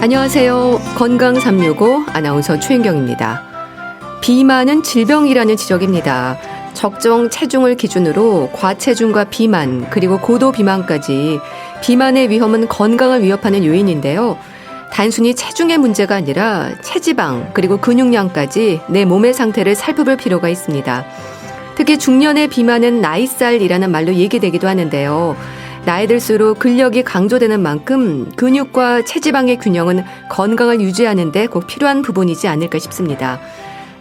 안녕하세요. 건강 365 아나운서 최인경입니다. 비만은 질병이라는 지적입니다. 적정 체중을 기준으로 과체중과 비만 그리고 고도 비만까지 비만의 위험은 건강을 위협하는 요인인데요. 단순히 체중의 문제가 아니라 체지방 그리고 근육량까지 내 몸의 상태를 살펴볼 필요가 있습니다. 특히 중년의 비만은 나이살이라는 말로 얘기되기도 하는데요. 나이 들수록 근력이 강조되는 만큼 근육과 체지방의 균형은 건강을 유지하는 데 꼭 필요한 부분이지 않을까 싶습니다.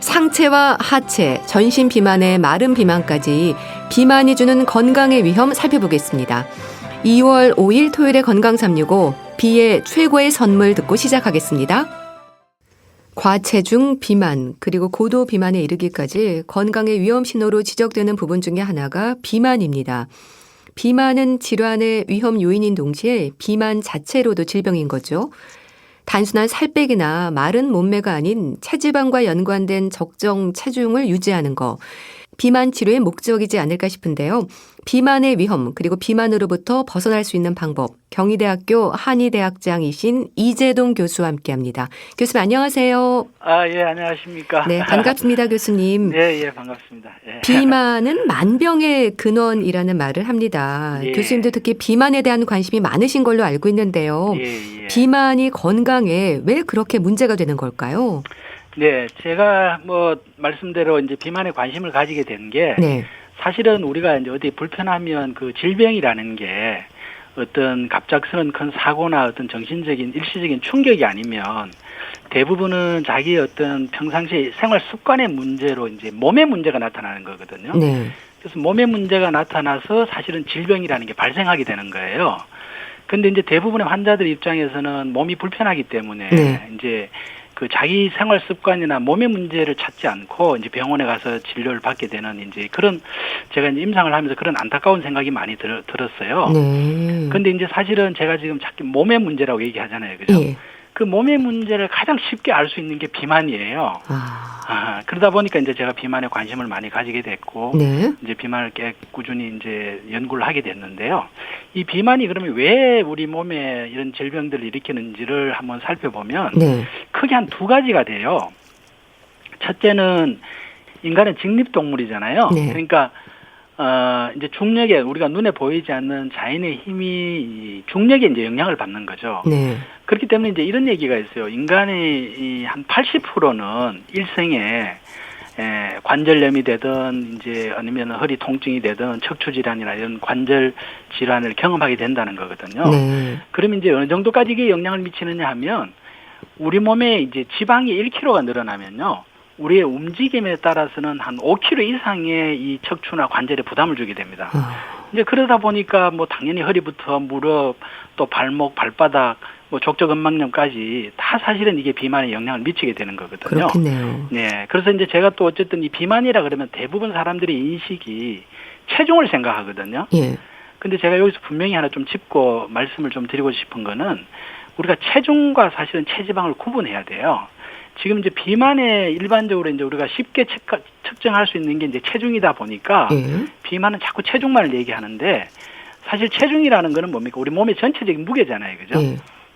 상체와 하체, 전신 비만의 마른 비만까지 비만이 주는 건강의 위험 살펴보겠습니다. 2월 5일 토요일의 건강 365 비의 최고의 선물 듣고 시작하겠습니다. 과체중, 비만, 그리고 고도 비만에 이르기까지 건강의 위험 신호로 지적되는 부분 중에 하나가 비만입니다. 비만은 질환의 위험 요인인 동시에 비만 자체로도 질병인 거죠. 단순한 살 빼기나 마른 몸매가 아닌 체지방과 연관된 적정 체중을 유지하는 거. 비만 치료의 목적이지 않을까 싶은데요. 비만의 위험 그리고 비만으로부터 벗어날 수 있는 방법. 경희대학교 한의대학장이신 이재동 교수와 함께합니다. 교수님 안녕하세요. 예, 안녕하십니까. 네, 반갑습니다, 교수님. 네, 반갑습니다. 예. 비만은 만병의 근원이라는 말을 합니다. 예. 교수님도 특히 비만에 대한 관심이 많으신 걸로 알고 있는데요. 예. 비만이 건강에 왜 그렇게 문제가 되는 걸까요? 네, 제가 말씀대로 이제 비만에 관심을 가지게 된 게 사실은 우리가 이제 어디 불편하면 그 질병이라는 게 어떤 갑작스런 큰 사고나 어떤 정신적인 일시적인 충격이 아니면 대부분은 자기의 어떤 평상시 생활 습관의 문제로 이제 몸의 문제가 나타나는 거거든요. 네. 그래서 몸의 문제가 나타나서 사실은 질병이라는 게 발생하게 되는 거예요. 근데 이제 대부분의 환자들 입장에서는 몸이 불편하기 때문에 이제 그 자기 생활 습관이나 몸의 문제를 찾지 않고 이제 병원에 가서 진료를 받게 되는 이제 그런 제가 이제 임상을 하면서 그런 안타까운 생각이 많이 들었어요. 네. 근데 이제 사실은 제가 지금 자꾸 몸의 문제라고 얘기하잖아요. 그죠? 예. 그 몸의 문제를 가장 쉽게 알 수 있는 게 비만이에요. 그러다 보니까 이제 제가 비만에 관심을 많이 가지게 됐고, 이제 비만을 꾸준히 이제 연구를 하게 됐는데요. 이 비만이 그러면 왜 우리 몸에 이런 질병들을 일으키는지를 한번 살펴보면, 크게 한 두 가지가 돼요. 첫째는 인간은 직립동물이잖아요. 그러니까, 이제 중력에, 우리가 눈에 보이지 않는 자연의 힘이 중력에 이제 영향을 받는 거죠. 그렇기 때문에 이제 이런 얘기가 있어요. 인간의 한 80%는 일생에 관절염이 되든 이제 아니면 허리 통증이 되든 척추 질환이나 이런 관절 질환을 경험하게 된다는 거거든요. 그러면 이제 어느 정도까지 이게 영향을 미치느냐 하면 우리 몸에 이제 지방이 1kg가 늘어나면요. 우리의 움직임에 따라서는 한 5kg 이상의 이 척추나 관절에 부담을 주게 됩니다. 이제 그러다 보니까 당연히 허리부터 무릎 또 발목, 발바닥, 족저근막염까지 다 사실은 이게 비만에 영향을 미치게 되는 거거든요. 그렇겠네요. 네. 그래서 이제 제가 또 어쨌든 이 비만이라 그러면 대부분 사람들의 인식이 체중을 생각하거든요. 근데 제가 여기서 분명히 하나 좀 짚고 말씀을 좀 드리고 싶은 거는 우리가 체중과 사실은 체지방을 구분해야 돼요. 지금 이제 비만에 일반적으로 이제 우리가 쉽게 측정할 수 있는 게 이제 체중이다 보니까 비만은 자꾸 체중만을 얘기하는데 사실 체중이라는 거는 뭡니까? 우리 몸의 전체적인 무게잖아요. 그죠?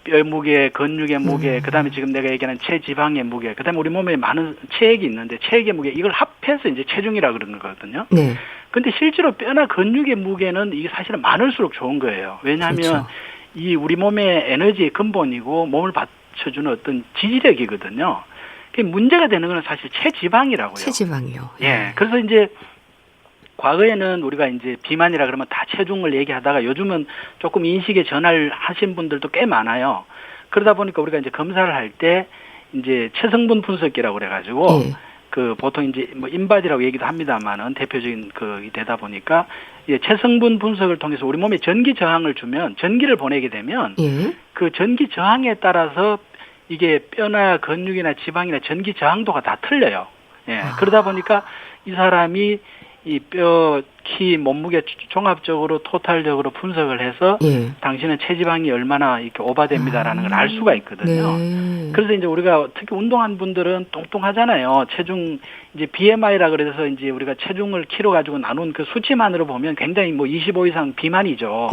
뼈 무게, 근육의 무게, 그다음에 지금 내가 얘기하는 체지방의 무게, 그다음에 우리 몸에 많은 체액이 있는데 체액의 무게 이걸 합해서 이제 체중이라 그런 거거든요. 근데 실제로 뼈나 근육의 무게는 이게 사실은 많을수록 좋은 거예요. 왜냐하면 이 우리 몸의 에너지의 근본이고 몸을 받쳐주는 어떤 지지력이거든요. 그 문제가 되는 건 사실 체지방이라고요. 체지방이요. 예. 그래서 이제 과거에는 우리가 이제 비만이라 그러면 다 체중을 얘기하다가 요즘은 조금 인식의 전환을 하신 분들도 꽤 많아요. 그러다 보니까 우리가 이제 검사를 할 때 이제 체성분 분석기라고 그래가지고 그 보통 이제 인바디라고 얘기도 합니다만은 대표적인 그 되다 보니까 이제 체성분 분석을 통해서 우리 몸에 전기 저항을 주면 전기를 보내게 되면 그 전기 저항에 따라서 이게 뼈나 근육이나 지방이나 전기 저항도가 다 틀려요. 그러다 보니까 이 사람이 이 뼈, 키, 몸무게 종합적으로 토탈적으로 분석을 해서 당신은 체지방이 얼마나 이렇게 오바됩니다라는 걸 알 수가 있거든요. 그래서 이제 우리가 특히 운동한 분들은 뚱뚱하잖아요. 체중 이제 BMI라 그래서 이제 우리가 체중을 키로 가지고 나눈 그 수치만으로 보면 굉장히 25 이상 비만이죠.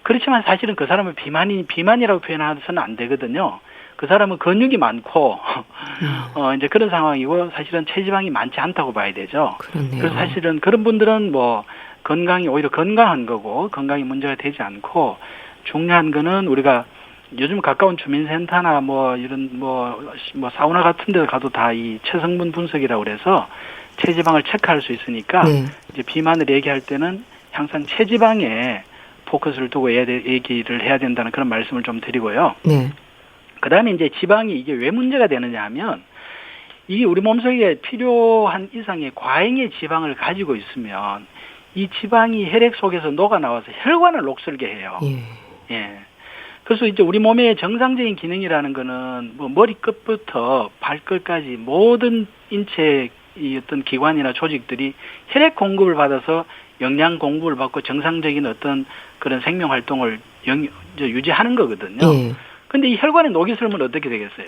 그렇지만 사실은 그 사람을 비만이라고 표현해서는 안 되거든요. 그 사람은 근육이 많고 이제 그런 상황이고 사실은 체지방이 많지 않다고 봐야 되죠. 그렇네요. 그래서 사실은 그런 분들은 뭐 건강이 오히려 건강한 거고 건강이 문제가 되지 않고 중요한 거는 우리가 요즘 가까운 주민센터나 뭐 이런 뭐 사우나 같은 데 가도 다 이 체성분 분석이라고 그래서 체지방을 체크할 수 있으니까 네. 이제 비만을 얘기할 때는 항상 체지방에 포커스를 두고 얘기를 해야 된다는 그런 말씀을 좀 드리고요. 네. 그다음에 이제 지방이 이게 왜 문제가 되느냐 하면 이게 우리 몸속에 필요한 이상의 과잉의 지방을 가지고 있으면 이 지방이 혈액 속에서 녹아 나와서 혈관을 녹슬게 해요. 예. 예. 그래서 이제 우리 몸의 정상적인 기능이라는 거는 뭐 머리끝부터 발끝까지 모든 인체 이 어떤 기관이나 조직들이 혈액 공급을 받아서 영양 공급을 받고 정상적인 어떤 그런 생명 활동을 유지하는 거거든요. 예. 근데 이 혈관에 녹이 슬면 어떻게 되겠어요?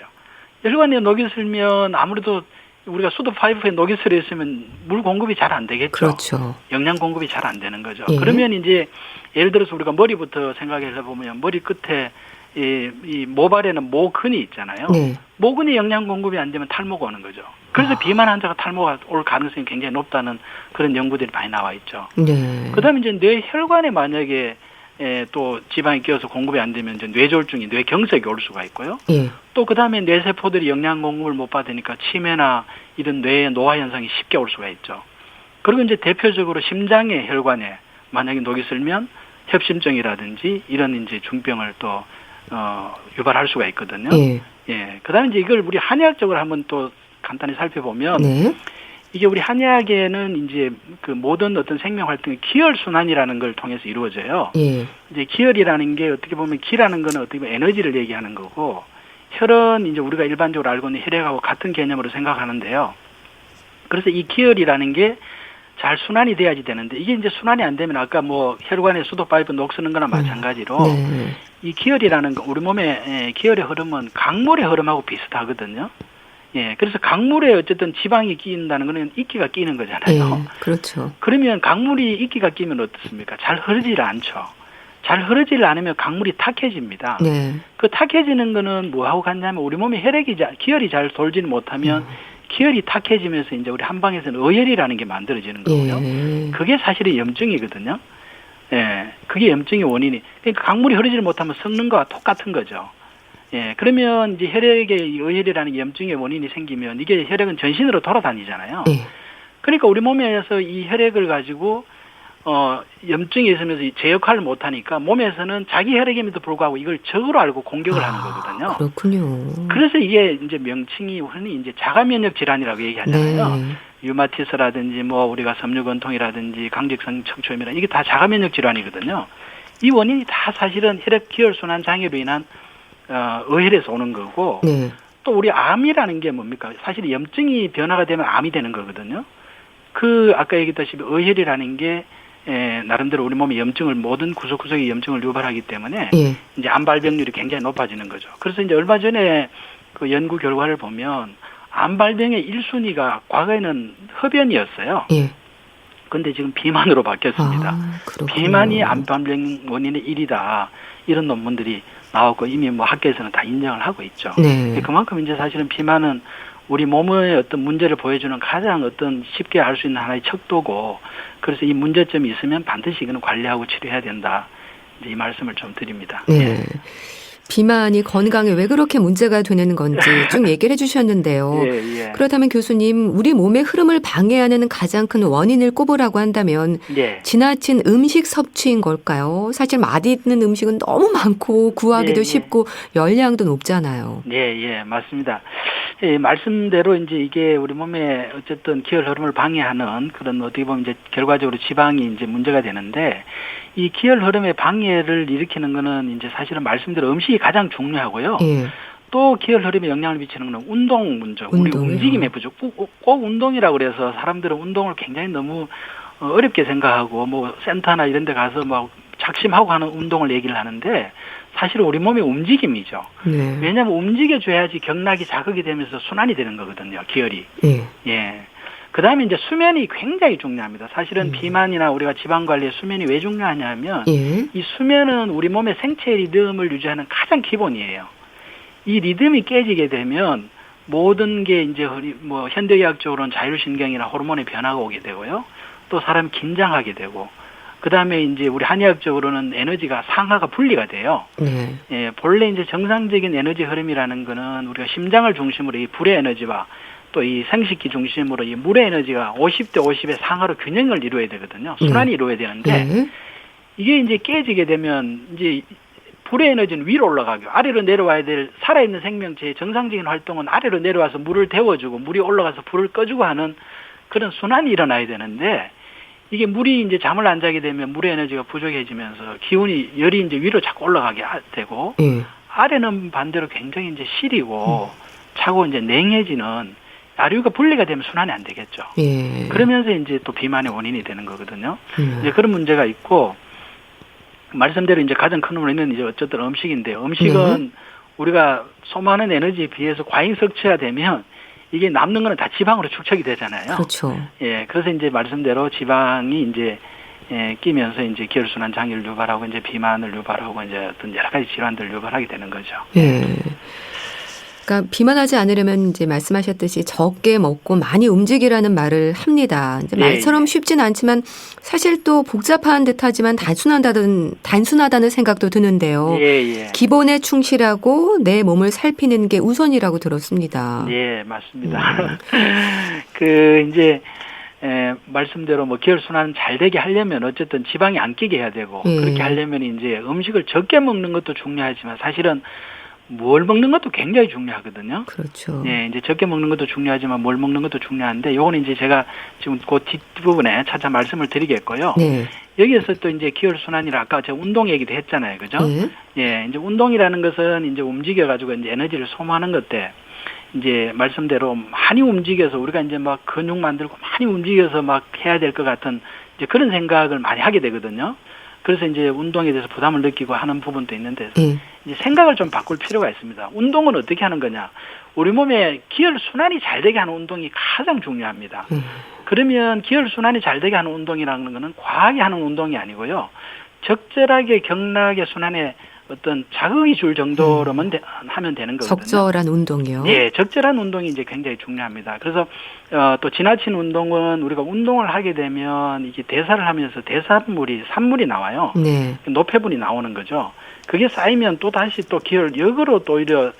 혈관에 녹이 슬면 아무래도 우리가 수도 파이프에 녹이 슬어 있으면 물 공급이 잘 안 되겠죠. 그렇죠. 영양 공급이 잘 안 되는 거죠. 예. 그러면 이제 예를 들어서 우리가 머리부터 생각해서 보면 머리 끝에 이 모발에는 모근이 있잖아요. 네. 모근이 영양 공급이 안 되면 탈모가 오는 거죠. 그래서 비만 환자가 탈모가 올 가능성이 굉장히 높다는 그런 연구들이 많이 나와 있죠. 네. 그다음에 이제 뇌 혈관에 만약에 또 지방이 끼어서 공급이 안 되면 이제 뇌졸중이 뇌경색이 올 수가 있고요. 예. 또 그다음에 뇌세포들이 영양 공급을 못 받으니까 치매나 이런 뇌의 노화 현상이 쉽게 올 수가 있죠. 그리고 이제 대표적으로 심장의 혈관에 만약에 녹이 슬면 협심증이라든지 이런 이제 중병을 또 유발할 수가 있거든요. 예. 예. 그다음에 이제 이걸 우리 한의학적으로 한번 또 간단히 살펴보면 네. 이게 우리 한의학에는 이제 그 모든 어떤 생명 활동이 기혈 순환이라는 걸 통해서 이루어져요. 예. 이제 기혈이라는 게 어떻게 보면 기라는 거는 어떻게 보면 에너지를 얘기하는 거고 혈은 이제 우리가 일반적으로 알고 있는 혈액하고 같은 개념으로 생각하는데요. 그래서 이 기혈이라는 게 잘 순환이 돼야지 되는데 이게 이제 순환이 안 되면 아까 뭐 혈관에 수도 파이프 녹쓰는 거나 마찬가지로 네. 이 기혈이라는 거 우리 몸에 기혈의 흐름은 강물의 흐름하고 비슷하거든요. 예, 그래서 강물에 어쨌든 지방이 끼인다는 거는 이끼가 끼는 거잖아요. 예. 그렇죠. 그러면 강물이 이끼가 끼면 어떻습니까? 잘 흐르질 않죠. 잘 흐르질 않으면 강물이 탁해집니다. 네. 그 탁해지는 거는 뭐하고 같냐면 우리 몸에 기혈이 잘 돌지는 못하면 기혈이 탁해지면서 이제 우리 한방에서는 어혈이라는 게 만들어지는 거고요. 예. 그게 사실은 염증이거든요. 예, 그게 염증의 원인이. 그러니까 강물이 흐르지를 못하면 썩는 거와 똑같은 거죠. 예, 그러면 이제 혈액에 어혈이라는 염증의 원인이 생기면 이게 혈액은 전신으로 돌아다니잖아요. 예. 그러니까 우리 몸에서 이 혈액을 가지고 염증이 있으면서 제 역할을 못 하니까 몸에서는 자기 혈액임에도 불구하고 이걸 적으로 알고 공격을 하는 거거든요. 그렇군요. 그래서 이게 이제 명칭이 흔히 이제 자가 면역 질환이라고 얘기하잖아요. 네. 류마티스라든지 뭐 우리가 섬유건통이라든지 강직성 척추염이라 이게 다 자가 면역 질환이거든요. 이 원인이 다 사실은 혈액 기혈 순환 장애로 인한 어혈에서 오는 거고 네. 또 우리 암이라는 게 뭡니까? 사실 염증이 변화가 되면 암이 되는 거거든요. 그 아까 얘기했다시피 어혈이라는 게 나름대로 우리 몸의 염증을 모든 구석구석의 염증을 유발하기 때문에 예. 이제 암 발병률이 굉장히 높아지는 거죠. 그래서 이제 얼마 전에 그 연구 결과를 보면 암 발병의 1순위가 과거에는 흡연이었어요. 예. 근데 지금 비만으로 바뀌었습니다. 비만이 암 발병 원인의 1위다. 이런 논문들이 나왔고 이미 뭐 학계에서는 다 인정을 하고 있죠. 네. 그만큼 이제 사실은 비만은 우리 몸의 어떤 문제를 보여주는 가장 어떤 쉽게 알 수 있는 하나의 척도고 그래서 이 문제점이 있으면 반드시 이거는 관리하고 치료해야 된다. 이제 이 말씀을 좀 드립니다. 네. 예. 비만이 건강에 왜 그렇게 문제가 되는 건지 쭉 얘기를 해주셨는데요. 예. 그렇다면 교수님, 우리 몸의 흐름을 방해하는 가장 큰 원인을 꼽으라고 한다면 지나친 음식 섭취인 걸까요? 사실 맛있는 음식은 너무 많고 구하기도 쉽고 열량도 높잖아요. 예, 맞습니다. 예, 말씀대로 이제 이게 우리 몸에 어쨌든 기혈 흐름을 방해하는 그런 어떻게 보면 이제 결과적으로 지방이 이제 문제가 되는데 이 기혈 흐름의 방해를 일으키는 거는 이제 사실은 말씀대로 음식이 가장 중요하고요. 예. 또 기혈 흐름에 영향을 미치는 건 운동 문제, 우리 움직임의 부족. 꼭 운동이라고 그래서 사람들은 운동을 굉장히 너무 어렵게 생각하고 뭐 센터나 이런 데 가서 막 작심하고 하는 운동을 얘기를 하는데 사실 우리 몸의 움직임이죠. 네. 왜냐하면 움직여줘야지 경락이 자극이 되면서 순환이 되는 거거든요. 기혈이. 예. 그 다음에 이제 수면이 굉장히 중요합니다. 사실은 비만이나 우리가 지방 관리에 수면이 왜 중요하냐면 이 수면은 우리 몸의 생체 리듬을 유지하는 가장 기본이에요. 이 리듬이 깨지게 되면 모든 게 이제 뭐 현대의학적으로는 자율신경이나 호르몬의 변화가 오게 되고요. 또 사람이 긴장하게 되고, 그 다음에 이제 우리 한의학적으로는 에너지가 상하가 분리가 돼요. 예, 본래 이제 정상적인 에너지 흐름이라는 거는 우리가 심장을 중심으로 이 불의 에너지와 또 이 생식기 중심으로 이 물의 에너지가 50대 50의 상하로 균형을 이루어야 되거든요. 순환이 이루어야 되는데 이게 이제 깨지게 되면 이제 불의 에너지는 위로 올라가고 아래로 내려와야 될 살아있는 생명체의 정상적인 활동은 아래로 내려와서 물을 데워주고 물이 올라가서 불을 꺼주고 하는 그런 순환이 일어나야 되는데, 이게 물이 이제 잠을 안 자게 되면 물의 에너지가 부족해지면서 기운이 열이 이제 위로 자꾸 올라가게 되고 아래는 반대로 굉장히 이제 시리고 차고 이제 냉해지는 아류가 분리가 되면 순환이 안 되겠죠. 그러면서 이제 또 비만의 원인이 되는 거거든요. 이제 그런 문제가 있고, 말씀대로 이제 가장 큰 원인은 이제 어쨌든 음식인데요. 음식은 우리가 소모하는 에너지에 비해서 과잉 섭취가 되면 이게 남는 거는 다 지방으로 축적이 되잖아요. 그렇죠. 예, 그래서 이제 말씀대로 지방이 이제 끼면서 이제 기혈순환 장애를 유발하고 이제 비만을 유발하고 이제 어떤 여러 가지 질환들을 유발하게 되는 거죠. 그러니까 비만하지 않으려면 이제 말씀하셨듯이 적게 먹고 많이 움직이라는 말을 합니다. 이제 말처럼 쉽진 않지만 사실 또 복잡한 듯하지만 단순하다는 생각도 드는데요. 기본에 충실하고 내 몸을 살피는 게 우선이라고 들었습니다. 예, 맞습니다. 그 이제 말씀대로 뭐 기혈순환 잘 되게 하려면 어쨌든 지방이 안 끼게 해야 되고 그렇게 하려면 이제 음식을 적게 먹는 것도 중요하지만 사실은 뭘 먹는 것도 굉장히 중요하거든요. 그렇죠. 예, 이제 적게 먹는 것도 중요하지만 뭘 먹는 것도 중요한데, 요거는 이제 제가 지금 그 뒷부분에 차차 말씀을 드리겠고요. 여기에서 또 이제 기혈순환이라 아까 제가 운동 얘기도 했잖아요. 그죠? 예, 이제 운동이라는 것은 이제 움직여가지고 이제 에너지를 소모하는 것때 이제 말씀대로 많이 움직여서 우리가 이제 막 근육 만들고 많이 움직여서 막 해야 될 것 같은 이제 그런 생각을 많이 하게 되거든요. 그래서 이제 운동에 대해서 부담을 느끼고 하는 부분도 있는데 이제 생각을 좀 바꿀 필요가 있습니다. 운동은 어떻게 하는 거냐? 우리 몸에 기혈순환이 잘 되게 하는 운동이 가장 중요합니다. 그러면 기혈순환이 잘 되게 하는 운동이라는 거는 과하게 하는 운동이 아니고요. 적절하게 경락의 순환에 어떤 자극이 줄 정도로만 하면 되는 거거든요. 적절한 운동이요? 네, 적절한 운동이 이제 굉장히 중요합니다. 그래서 또 지나친 운동은 우리가 운동을 하게 되면 이게 대사를 하면서 산물이 나와요. 노폐분이 나오는 거죠. 그게 쌓이면 또 다시 또 역으로 또 오히려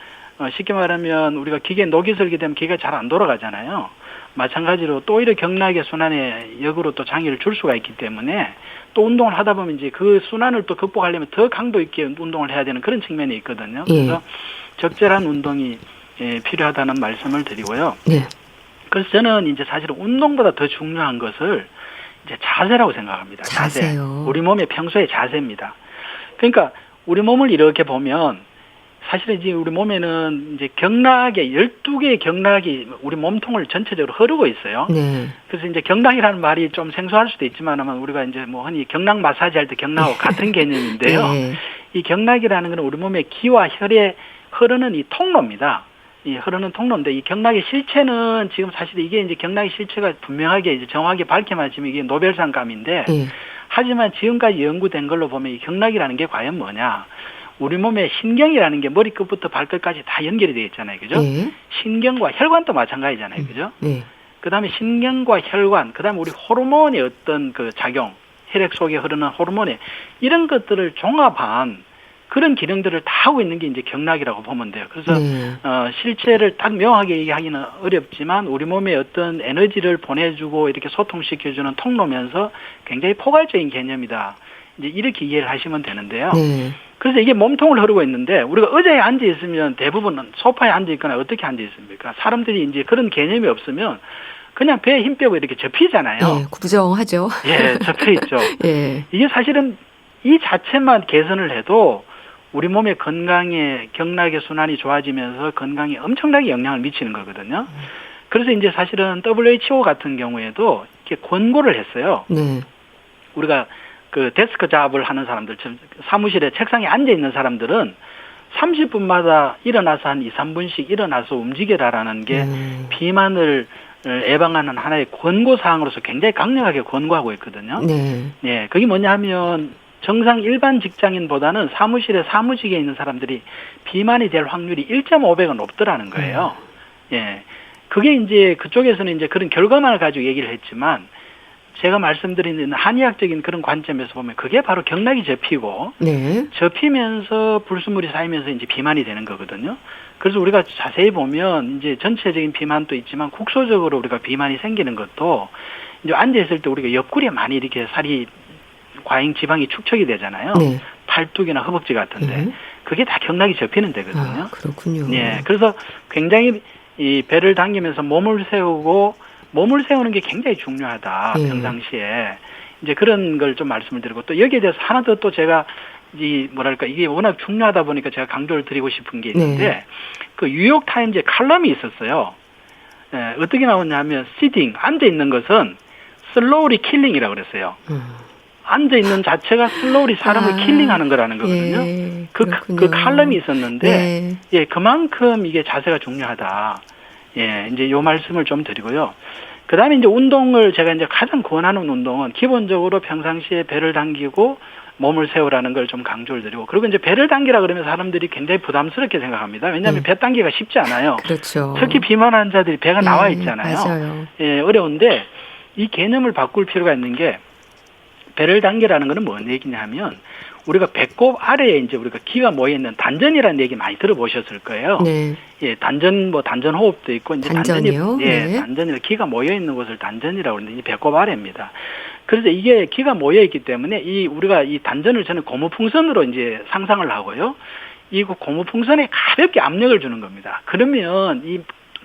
쉽게 말하면 우리가 기계 녹이 설게 되면 기계가 잘 안 돌아가잖아요. 마찬가지로 또 오히려 경락의 순환에 역으로 또 장애를 줄 수가 있기 때문에 또 운동을 하다 보면 이제 그 순환을 또 극복하려면 더 강도 있게 운동을 해야 되는 그런 측면이 있거든요. 그래서 적절한 운동이 필요하다는 말씀을 드리고요. 그래서 저는 이제 사실은 운동보다 더 중요한 것을 이제 자세라고 생각합니다. 자세요. 우리 몸의 평소의 자세입니다. 그러니까 우리 몸을 이렇게 보면 사실은 이제 우리 몸에는 이제 경락에 12개의 경락이 우리 몸통을 전체적으로 흐르고 있어요. 그래서 이제 경락이라는 말이 좀 생소할 수도 있지만 우리가 이제 뭐 흔히 경락 마사지 할 때 경락하고 같은 개념인데요. 이 경락이라는 것은 우리 몸의 기와 혈에 흐르는 이 통로입니다. 이 흐르는 통로인데 이 경락의 실체는 지금 사실 이게 이제 경락의 실체가 분명하게 이제 정확하게 밝혀만 지금 이게 노벨상감인데 하지만 지금까지 연구된 걸로 보면 이 경락이라는 게 과연 뭐냐? 우리 몸에 신경이라는 게 머리끝부터 발끝까지 다 연결이 되어 있잖아요. 그죠? 신경과 혈관도 마찬가지잖아요. 그죠? 그 다음에 신경과 혈관, 그 다음에 우리 호르몬의 어떤 그 작용, 혈액 속에 흐르는 호르몬의 이런 것들을 종합한 그런 기능들을 다 하고 있는 게 이제 경락이라고 보면 돼요. 그래서 실체를 딱 명확하게 얘기하기는 어렵지만 우리 몸에 어떤 에너지를 보내주고 이렇게 소통시켜주는 통로면서 굉장히 포괄적인 개념이다. 이제 이렇게 이해를 하시면 되는데요. 그래서 이게 몸통을 흐르고 있는데 우리가 의자에 앉아 있으면 대부분은 소파에 앉아 있거나 어떻게 앉아 있습니까? 사람들이 이제 그런 개념이 없으면 그냥 배에 힘 빼고 이렇게 접히잖아요. 구부정하죠. 접혀 있죠. 이게 사실은 이 자체만 개선을 해도 우리 몸의 건강에 경락의 순환이 좋아지면서 건강에 엄청나게 영향을 미치는 거거든요. 그래서 이제 사실은 WHO 같은 경우에도 이렇게 권고를 했어요. 우리가 그 데스크 잡을 하는 사람들, 사무실에 책상에 앉아 있는 사람들은 30분마다 일어나서 한 2, 3분씩 일어나서 움직여라라는 게 비만을 예방하는 하나의 권고 사항으로서 굉장히 강력하게 권고하고 있거든요. 그게 뭐냐 하면 정상 일반 직장인보다는 사무실에 사무직에 있는 사람들이 비만이 될 확률이 1.5배가 높더라는 거예요. 예. 그게 이제 그쪽에서는 이제 그런 결과만을 가지고 얘기를 했지만 제가 말씀드리는 한의학적인 그런 관점에서 보면 그게 바로 경락이 접히고 네. 접히면서 불순물이 쌓이면서 이제 비만이 되는 거거든요. 그래서 우리가 자세히 보면 이제 전체적인 비만도 있지만 국소적으로 우리가 비만이 생기는 것도 이제 앉아있을 때 우리가 옆구리에 많이 이렇게 살이 과잉 지방이 축적이 되잖아요. 네. 팔뚝이나 허벅지 같은데 그게 다 경락이 접히는 데거든요. 아, 그렇군요. 예. 그래서 굉장히 이 배를 당기면서 몸을 세우는 게 굉장히 중요하다. 평상시에 이제 그런 걸 좀 말씀을 드리고 또 여기에 대해서 하나 더 또 제가 이게 워낙 중요하다 보니까 제가 강조를 드리고 싶은 게 있는데 그 뉴욕 타임즈에 칼럼이 있었어요. 예, 어떻게 나왔냐면 sitting 앉아 있는 것은 slowly killing이라고 그랬어요. 앉아 있는 자체가 slowly 사람을 킬링하는 거라는 거거든요. 예, 그 칼럼이 있었는데 예, 그만큼 이게 자세가 중요하다. 예, 이제 요 말씀을 좀 드리고요. 그 다음에 이제 운동을 제가 이제 가장 권하는 운동은 기본적으로 평상시에 배를 당기고 몸을 세우라는 걸 좀 강조를 드리고 그리고 이제 배를 당기라 그러면 사람들이 굉장히 부담스럽게 생각합니다. 왜냐하면 배 당기가 쉽지 않아요. 그렇죠. 특히 비만 환자들이 배가 나와 있잖아요. 맞아요. 예, 어려운데 이 개념을 바꿀 필요가 있는 게 배를 당기라는 거는 뭔 얘기냐면 우리가 배꼽 아래에 이제 우리가 기가 모여 있는 단전이라는 얘기 많이 들어보셨을 거예요. 네. 예, 단전 호흡도 있고 이제 단전이요? 단전이라 기가 모여 있는 곳을 단전이라고 하는데 이 배꼽 아래입니다. 그래서 이게 기가 모여 있기 때문에 우리가 이 단전을 저는 고무풍선으로 이제 상상을 하고요. 이 고무풍선에 가볍게 압력을 주는 겁니다. 그러면 이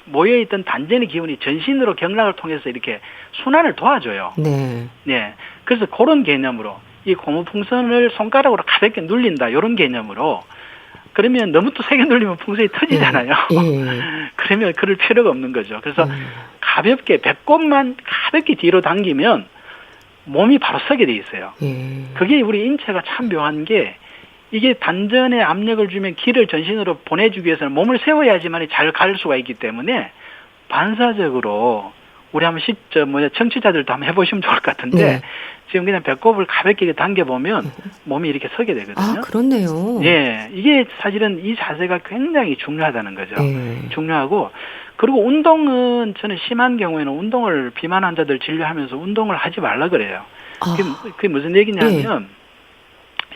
모여 있던 단전의 기운이 전신으로 경락을 통해서 이렇게 순환을 도와줘요. 네. 네. 그래서 그런 개념으로 이 고무풍선을 손가락으로 가볍게 눌린다 이런 개념으로 그러면 너무 또 세게 눌리면 풍선이 터지잖아요. 그러면 그럴 필요가 없는 거죠. 그래서 가볍게 배꼽만 가볍게 뒤로 당기면 몸이 바로 서게 돼 있어요. 그게 우리 인체가 참 묘한 게 이게 단전에 압력을 주면 기를 전신으로 보내주기 위해서는 몸을 세워야지만 잘 갈 수가 있기 때문에 반사적으로 우리 한번 청취자들도 한번 해보시면 좋을 것 같은데 지금 그냥 배꼽을 가볍게 당겨보면 몸이 이렇게 서게 되거든요. 아, 그렇네요. 예, 이게 사실은 이 자세가 굉장히 중요하다는 거죠. 중요하고 그리고 운동은 저는 심한 경우에는 비만 환자들 진료하면서 운동을 하지 말라 그래요. 그게 무슨 얘기냐면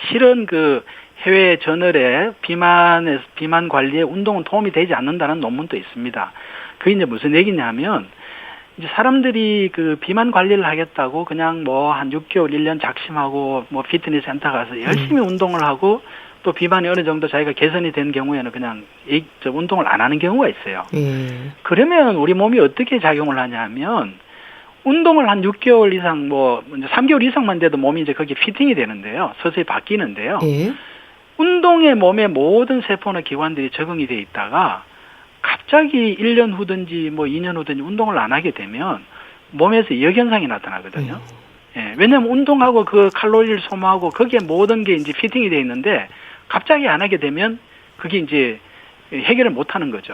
실은 그 해외 저널에 비만 관리에 운동은 도움이 되지 않는다는 논문도 있습니다. 그게 이제 무슨 얘기냐면 이제 사람들이 그 비만 관리를 하겠다고 그냥 뭐 한 6개월, 1년 작심하고 뭐 피트니스 센터 가서 열심히 운동을 하고 또 비만이 어느 정도 자기가 개선이 된 경우에는 그냥 운동을 안 하는 경우가 있어요. 그러면 우리 몸이 어떻게 작용을 하냐면 운동을 한 6개월 이상 3개월 이상만 돼도 몸이 이제 거기에 피팅이 되는데요. 서서히 바뀌는데요. 운동에 몸의 모든 세포나 기관들이 적응이 돼 있다가 갑자기 1년 후든지 2년 후든지 운동을 안 하게 되면 몸에서 역현상이 나타나거든요. 예, 왜냐하면 운동하고 그 칼로리를 소모하고 거기에 모든 게 이제 피팅이 돼 있는데 갑자기 안 하게 되면 그게 이제 해결을 못 하는 거죠.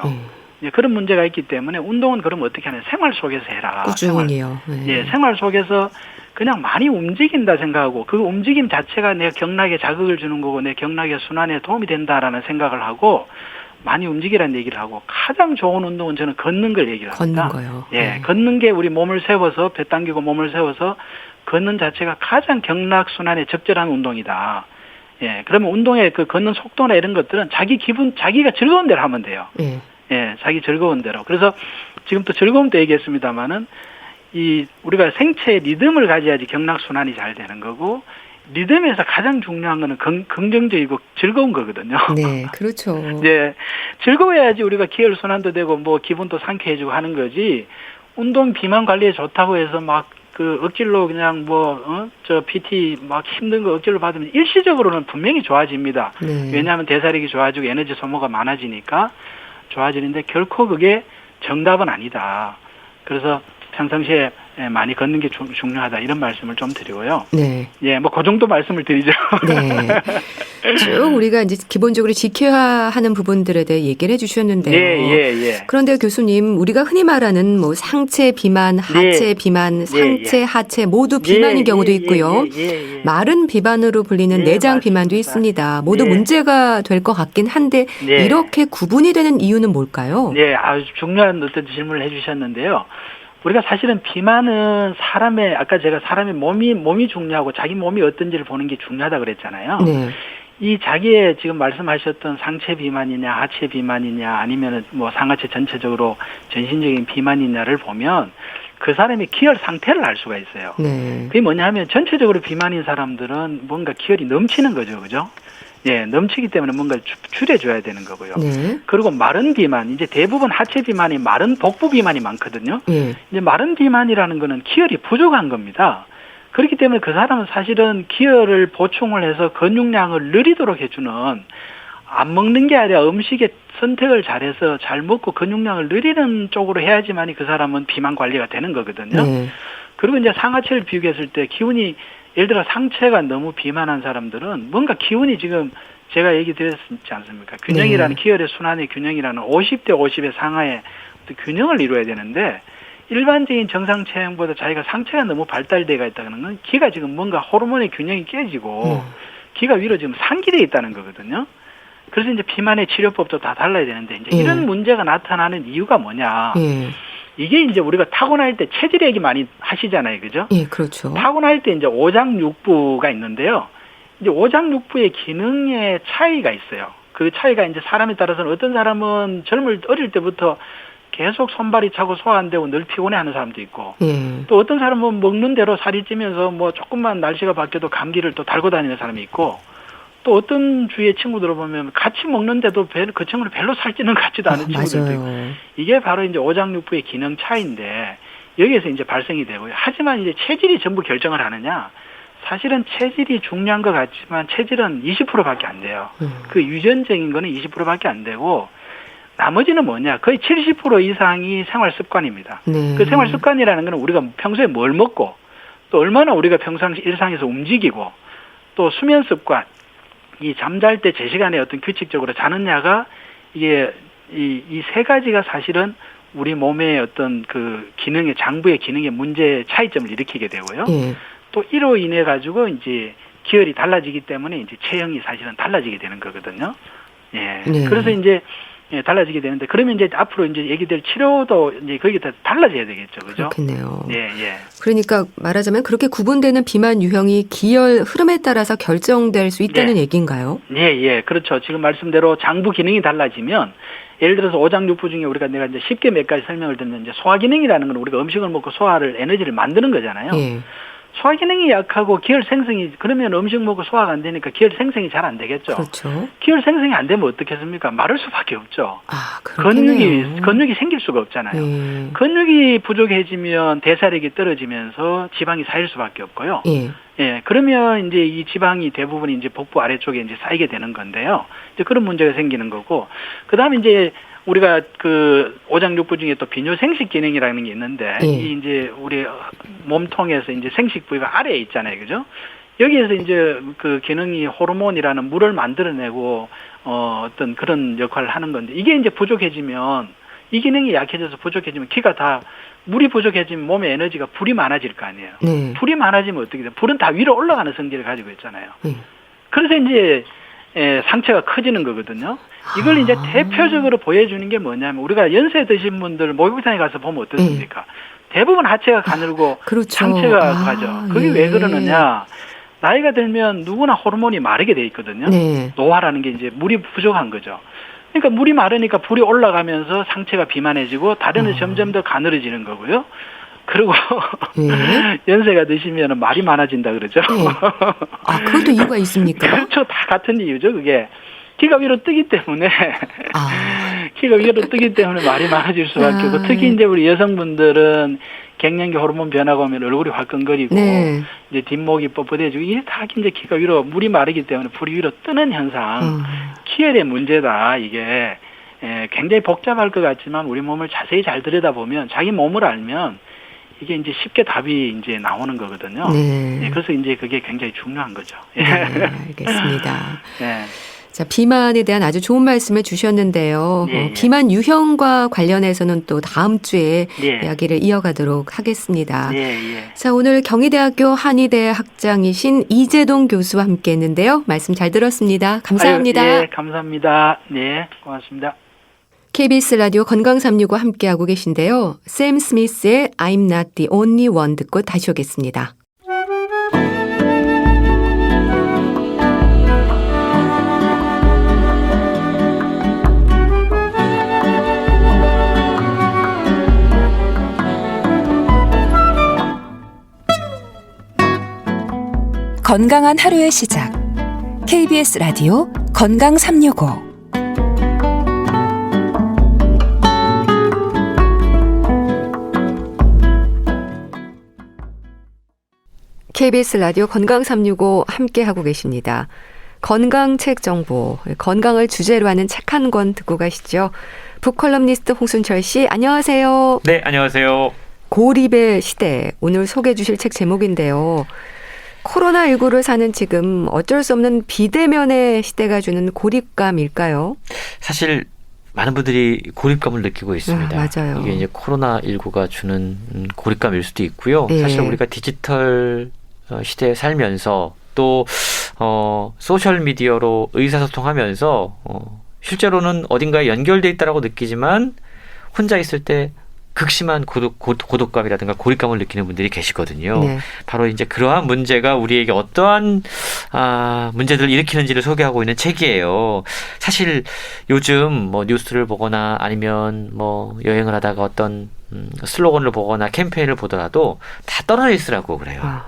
예, 그런 문제가 있기 때문에 운동은 그럼 어떻게 하냐? 생활 속에서 해라. 꾸준히요. 생활 속에서 그냥 많이 움직인다 생각하고 그 움직임 자체가 내 경락에 자극을 주는 거고 내 경락의 순환에 도움이 된다라는 생각을 하고 많이 움직이라는 얘기를 하고 가장 좋은 운동은 저는 걷는 걸 얘기를 합니다. 걷는 거요. 예, 걷는 게 우리 몸을 세워서 배 당기고 몸을 세워서 걷는 자체가 가장 경락 순환에 적절한 운동이다. 예, 그러면 운동의 그 걷는 속도나 이런 것들은 자기가 즐거운 대로 하면 돼요. 예, 자기 즐거운 대로. 그래서 지금 또 즐거움도 얘기했습니다만은 우리가 생체의 리듬을 가져야지 경락 순환이 잘 되는 거고 리듬에서 가장 중요한 거는 긍정적이고 즐거운 거거든요. 네, 그렇죠. 네, 즐거워야지 우리가 기혈 순환도 되고 기분도 상쾌해지고 하는 거지. 운동 비만 관리에 좋다고 해서 억지로 그냥 PT 힘든 거 억지로 받으면 일시적으로는 분명히 좋아집니다. 왜냐하면 대사력이 좋아지고 에너지 소모가 많아지니까 좋아지는데 결코 그게 정답은 아니다. 그래서 평상시에 많이 걷는 게 중요하다 이런 말씀을 좀 드리고요. 네. 예, 뭐 그 정도 말씀을 드리죠. 네. 쭉 우리가 이제 기본적으로 지켜야 하는 부분들에 대해 얘기를 해주셨는데요. 예. 그런데 교수님, 우리가 흔히 말하는 뭐 상체 비만, 하체 비만, 상체, 하체 모두 비만인 경우도 있고요. 마른 비만으로 불리는 내장 맞습니다. 비만도 있습니다. 모두 문제가 될 것 같긴 한데 이렇게 구분이 되는 이유는 뭘까요? 네, 아주 중요한 어떤 질문을 해주셨는데요. 우리가 사실은 비만은 아까 제가 사람의 몸이 중요하고 자기 몸이 어떤지를 보는 게 중요하다 그랬잖아요. 네. 이 자기의 지금 말씀하셨던 상체 비만이냐, 하체 비만이냐, 아니면은 뭐 상하체 전체적으로 전신적인 비만이냐를 보면 그 사람의 기혈 상태를 알 수가 있어요. 네. 그게 뭐냐 하면 전체적으로 비만인 사람들은 뭔가 기혈이 넘치는 거죠. 그죠? 예, 넘치기 때문에 뭔가 줄여줘야 되는 거고요. 네. 그리고 마른 비만, 이제 대부분 하체 비만이 마른 복부 비만이 많거든요. 이제 마른 비만이라는 거는 기혈이 부족한 겁니다. 그렇기 때문에 그 사람은 사실은 기혈을 보충을 해서 근육량을 늘리도록 해주는, 안 먹는 게 아니라 음식의 선택을 잘해서 잘 먹고 근육량을 늘리는 쪽으로 해야지만이 그 사람은 비만 관리가 되는 거거든요. 그리고 이제 상하체를 비교했을 때 기운이, 예를 들어 상체가 너무 비만한 사람들은 뭔가 기운이 지금 제가 얘기 드렸지 않습니까? 균형이라는 기혈의 순환의 균형이라는 50대 50의 상하의 균형을 이루어야 되는데 일반적인 정상 체형보다 자기가 상체가 너무 발달되어 있다는 건 기가 지금 뭔가 호르몬의 균형이 깨지고 기가 위로 지금 상기되어 있다는 거거든요. 그래서 이제 비만의 치료법도 다 달라야 되는데 이제 이런 문제가 나타나는 이유가 뭐냐? 이게 이제 우리가 타고날 때 체질 얘기 많이 하시잖아요. 그죠? 예, 그렇죠. 타고날 때 이제 오장육부가 있는데요. 이제 오장육부의 기능의 차이가 있어요. 그 차이가 이제 사람에 따라서는 어떤 사람은 어릴 때부터 계속 손발이 차고 소화 안 되고 늘 피곤해하는 사람도 있고, 또 어떤 사람은 먹는 대로 살이 찌면서 뭐 조금만 날씨가 바뀌어도 감기를 또 달고 다니는 사람이 있고, 또 어떤 주위의 친구들을 보면 같이 먹는데도 그 친구는 별로 살찌는 것 같지도 않은 친구들도 있고, 이게 바로 이제 오장육부의 기능 차이인데 여기에서 이제 발생이 되고요. 하지만 이제 체질이 전부 결정을 하느냐? 사실은 체질이 중요한 것 같지만 체질은 20%밖에 안 돼요. 그 유전적인 거는 20%밖에 안 되고 나머지는 뭐냐? 거의 70% 이상이 생활 습관입니다. 그 생활 습관이라는 거는 우리가 평소에 뭘 먹고 또 얼마나 우리가 평상 일상에서 움직이고 또 수면 습관, 이 잠잘 때 제 시간에 어떤 규칙적으로 자느냐가 이게 이 세 가지가 사실은 우리 몸의 어떤 그 기능의 장부의 기능의 문제 차이점을 일으키게 되고요. 또 이로 인해 가지고 이제 기혈이 달라지기 때문에 이제 체형이 사실은 달라지게 되는 거거든요. 그래서 이제 달라지게 되는데 그러면 이제 앞으로 이제 얘기될 치료도 이제 거기에 다 달라져야 되겠죠, 그죠? 그렇겠네요. 예. 그러니까 말하자면 그렇게 구분되는 비만 유형이 기혈 흐름에 따라서 결정될 수 있다는 얘기인가요? 예, 그렇죠. 지금 말씀대로 장부 기능이 달라지면 예를 들어서 오장육부 중에 내가 이제 쉽게 몇 가지 설명을 드리면 이제 소화 기능이라는 건 우리가 음식을 먹고 에너지를 만드는 거잖아요. 소화 기능이 약하고 기혈 생성이, 그러면 음식 먹고 소화가 안 되니까 기혈 생성이 잘 안 되겠죠. 그렇죠. 기혈 생성이 안 되면 어떻겠습니까? 마를 수밖에 없죠. 그렇겠네요. 근육이 생길 수가 없잖아요. 근육이 부족해지면 대사력이 떨어지면서 지방이 쌓일 수밖에 없고요. 그러면 이제 이 지방이 대부분 이제 복부 아래쪽에 이제 쌓이게 되는 건데요. 이제 그런 문제가 생기는 거고, 그 다음에 이제 우리가 그 오장육부 중에 또 비뇨생식 기능이라는 게 있는데, 이 이제 우리 몸통에서 이제 생식 부위가 아래에 있잖아요. 그죠? 여기에서 이제 그 기능이 호르몬이라는 물을 만들어내고, 어떤 그런 역할을 하는 건데, 이게 이제 부족해지면, 이 기능이 약해져서 부족해지면 물이 부족해지면 몸의 에너지가 불이 많아질 거 아니에요. 불이 많아지면 어떻게 돼요? 불은 다 위로 올라가는 성질을 가지고 있잖아요. 그래서 이제 상체가 커지는 거거든요. 이걸 이제 대표적으로 보여주는 게 뭐냐면 우리가 연세 드신 분들 목욕탕에 가서 보면 어떻습니까? 대부분 하체가 가늘고 상체가 가죠. 그게 왜 그러느냐? 나이가 들면 누구나 호르몬이 마르게 돼 있거든요. 노화라는 게 이제 물이 부족한 거죠. 그러니까 물이 마르니까 불이 올라가면서 상체가 비만해지고 다리는 점점 더 가늘어지는 거고요. 그리고 연세가 드시면 말이 많아진다 그러죠. 그것도 이유가 있습니까? 그렇죠. 다 같은 이유죠. 그게 키가 위로 뜨기 때문에 말이 많아질 수밖에 없고, 특히 이제 우리 여성분들은 갱년기 호르몬 변화가 오면 얼굴이 화끈거리고 이제 뒷목이 뻣뻣해지고, 이게 다 이제 키가 위로 물이 마르기 때문에 불이 위로 뜨는 현상, 기혈의 문제다. 이게 굉장히 복잡할 것 같지만 우리 몸을 자세히 잘 들여다보면, 자기 몸을 알면 이게 이제 쉽게 답이 이제 나오는 거거든요. 네. 예, 그래서 이제 그게 굉장히 중요한 거죠. 예. 네, 알겠습니다. 예. 자, 비만에 대한 아주 좋은 말씀을 주셨는데요. 예, 예. 비만 유형과 관련해서는 또 다음 주에 예. 이야기를 이어가도록 하겠습니다. 예, 예. 자, 오늘 경희대학교 한의대 학장이신 이재동 교수와 함께했는데요. 말씀 잘 들었습니다. 감사합니다. 아유, 예, 감사합니다. 네, 고맙습니다. KBS 라디오 건강365 함께하고 계신데요. 샘 스미스의 I'm not the only one 듣고 다시 오겠습니다. 건강한 하루의 시작. KBS 라디오 건강365. KBS 라디오 건강365 함께하고 계십니다. 건강책 정보, 건강을 주제로 하는 책 한 권 듣고 가시죠. 북컬럼니스트 홍순철 씨, 안녕하세요. 네, 안녕하세요. 고립의 시대, 오늘 소개해 주실 책 제목인데요. 코로나19를 사는 지금 어쩔 수 없는 비대면의 시대가 주는 고립감일까요? 사실 많은 분들이 고립감을 느끼고 있습니다. 맞아요. 이게 이제 코로나19가 주는 고립감일 수도 있고요. 네. 사실 우리가 디지털 시대에 살면서 또 소셜미디어로 의사소통하면서 실제로는 어딘가에 연결돼 있다라고 느끼지만 혼자 있을 때 극심한 고독감이라든가 고립감을 느끼는 분들이 계시거든요. 네. 바로 이제 그러한 문제가 우리에게 어떠한 문제들을 일으키는지를 소개하고 있는 책이에요. 사실 요즘 뭐 뉴스를 보거나 아니면 뭐 여행을 하다가 어떤 슬로건을 보거나 캠페인을 보더라도 다 떨어져 있으라고 그래요.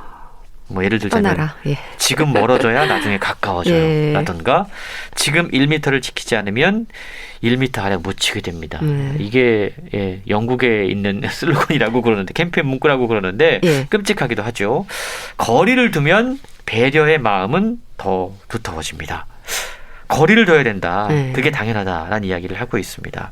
뭐 예를 들자면 떠나라. 예. 지금 멀어져야 나중에 가까워져요. 예. 라든가 지금 1m를 지키지 않으면 1m 아래 못 치게 됩니다. 이게 영국에 있는 슬로건이라고 그러는데 캠페인 문구라고 그러는데 끔찍하기도 하죠. 거리를 두면 배려의 마음은 더 두터워집니다. 거리를 둬야 된다. 그게 당연하다라는 이야기를 하고 있습니다.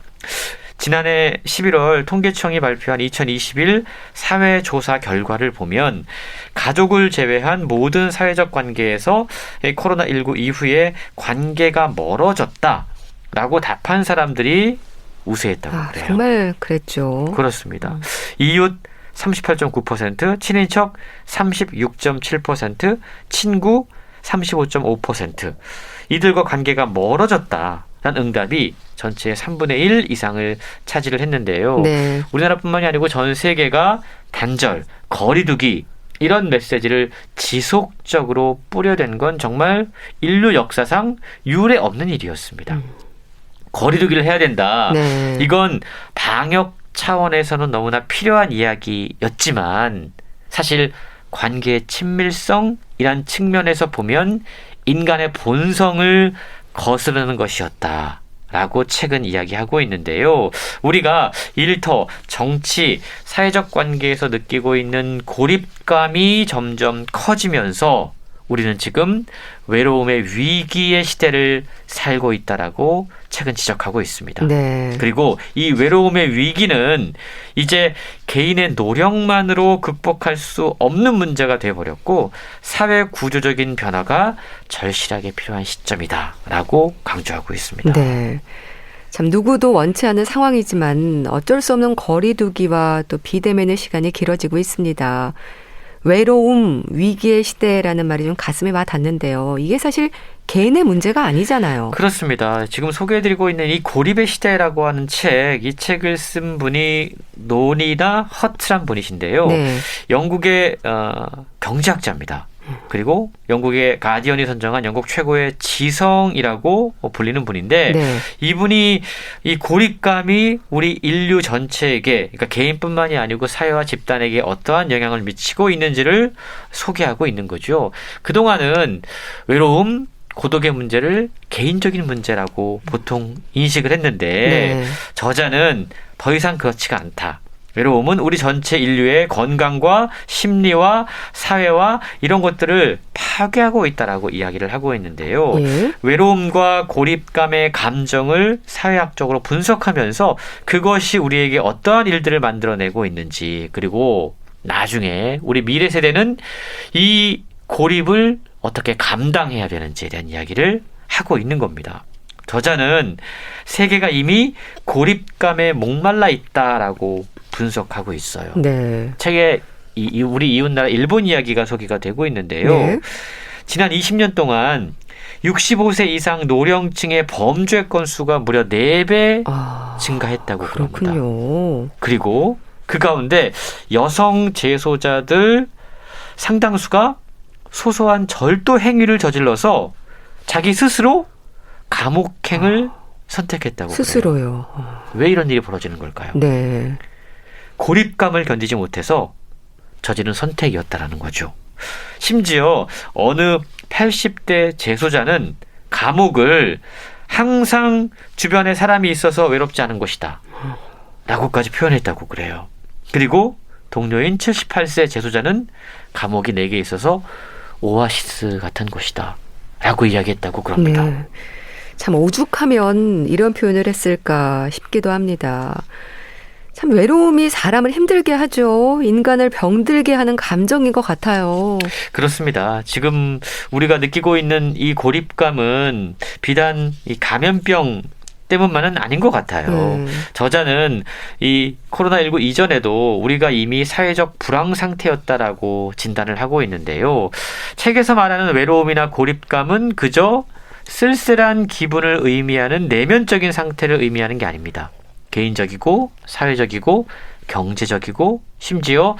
지난해 11월 통계청이 발표한 2021 사회조사 결과를 보면 가족을 제외한 모든 사회적 관계에서 코로나19 이후에 관계가 멀어졌다라고 답한 사람들이 우세했다고 그래요. 정말 그랬죠. 그렇습니다. 이웃 38.9%, 친인척 36.7%, 친구 35.5%. 이들과 관계가 멀어졌다. 라는 응답이 전체의 3분의 1 이상을 차지를 했는데요. 네. 우리나라뿐만이 아니고 전 세계가 단절, 거리두기 이런 메시지를 지속적으로 뿌려댄 건 정말 인류 역사상 유례 없는 일이었습니다. 거리두기를 해야 된다. 네. 이건 방역 차원에서는 너무나 필요한 이야기였지만 사실 관계의 친밀성이란 측면에서 보면 인간의 본성을 거스르는 것이었다라고 책은 이야기하고 있는데요. 우리가 일터, 정치, 사회적 관계에서 느끼고 있는 고립감이 점점 커지면서 우리는 지금 외로움의 위기의 시대를 살고 있다라고 책은 지적하고 있습니다. 네. 그리고 이 외로움의 위기는 이제 개인의 노력만으로 극복할 수 없는 문제가 되어버렸고 사회 구조적인 변화가 절실하게 필요한 시점이다라고 강조하고 있습니다. 네. 참 누구도 원치 않은 상황이지만 어쩔 수 없는 거리두기와 또 비대면의 시간이 길어지고 있습니다. 외로움, 위기의 시대라는 말이 좀 가슴에 와 닿는데요. 이게 사실 개인의 문제가 아니잖아요. 그렇습니다. 지금 소개해드리고 있는 이 고립의 시대라고 하는 책, 이 책을 쓴 분이 노니나 허트란 분이신데요. 네. 영국의 경제학자입니다. 그리고 영국의 가디언이 선정한 영국 최고의 지성이라고 불리는 분인데 네. 이분이 이 고립감이 우리 인류 전체에게 그러니까 개인뿐만이 아니고 사회와 집단에게 어떠한 영향을 미치고 있는지를 소개하고 있는 거죠. 그동안은 외로움, 고독의 문제를 개인적인 문제라고 보통 인식을 했는데 네. 저자는 더 이상 그렇지가 않다. 외로움은 우리 전체 인류의 건강과 심리와 사회와 이런 것들을 파괴하고 있다라고 이야기를 하고 있는데요. 외로움과 고립감의 감정을 사회학적으로 분석하면서 그것이 우리에게 어떠한 일들을 만들어내고 있는지 그리고 나중에 우리 미래 세대는 이 고립을 어떻게 감당해야 되는지에 대한 이야기를 하고 있는 겁니다. 저자는 세계가 이미 고립감에 목말라 있다라고 분석하고 있어요. 네. 책에 우리 이웃나라 일본 이야기가 소개가 되고 있는데요. 네. 지난 20년 동안 65세 이상 노령층의 범죄 건수가 무려 4배 증가했다고 그럽니다. 그렇군요. 그리고 그 가운데 여성 재소자들 상당수가 소소한 절도 행위를 저질러서 자기 스스로 감옥행을 선택했다고 스스로요. 그래요. 왜 이런 일이 벌어지는 걸까요? 네. 고립감을 견디지 못해서 저지른 선택이었다라는 거죠. 심지어 어느 80대 재소자는 감옥을 항상 주변에 사람이 있어서 외롭지 않은 곳이다 라고까지 표현했다고 그래요. 그리고 동료인 78세 재소자는 감옥이 내게 있어서 오아시스 같은 곳이다 라고 이야기했다고 그럽니다. 네. 참 오죽하면 이런 표현을 했을까 싶기도 합니다. 참 외로움이 사람을 힘들게 하죠. 인간을 병들게 하는 감정인 것 같아요. 그렇습니다. 지금 우리가 느끼고 있는 이 고립감은 비단 이 감염병 때문만은 아닌 것 같아요. 저자는 이 코로나19 이전에도 우리가 이미 사회적 불황 상태였다라고 진단을 하고 있는데요. 책에서 말하는 외로움이나 고립감은 그저 쓸쓸한 기분을 의미하는 내면적인 상태를 의미하는 게 아닙니다. 개인적이고 사회적이고 경제적이고 심지어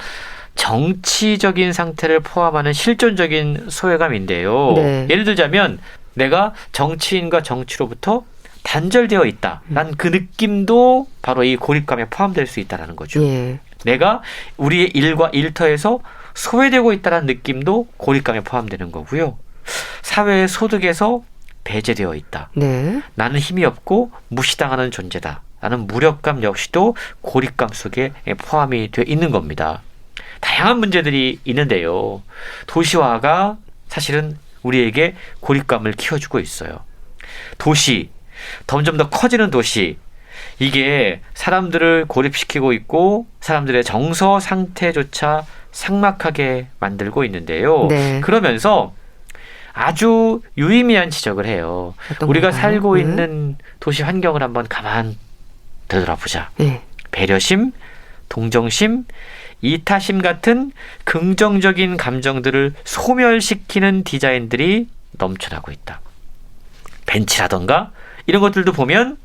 정치적인 상태를 포함하는 실존적인 소외감인데요. 네. 예를 들자면 내가 정치인과 정치로부터 단절되어 있다라는 그 느낌도 바로 이 고립감에 포함될 수 있다는 거죠. 예. 내가 우리의 일과 일터에서 소외되고 있다는 느낌도 고립감에 포함되는 거고요. 사회의 소득에서 배제되어 있다. 네. 나는 힘이 없고 무시당하는 존재다. 라는 무력감 역시도 고립감 속에 포함이 되어 있는 겁니다. 다양한 문제들이 있는데요. 도시화가 사실은 우리에게 고립감을 키워주고 있어요. 도시, 점점 더 커지는 도시, 이게 사람들을 고립시키고 있고 사람들의 정서 상태조차 삭막하게 만들고 있는데요. 네. 그러면서 아주 유의미한 지적을 해요. 우리가 건가요? 살고 있는 도시 환경을 한번 가만 되돌아보자. 네. 배려심, 동정심, 이타심 같은 긍정적인 감정들을 소멸시키는 디자인들이 넘쳐나고 있다. 벤치라던가 이런 것들도 보면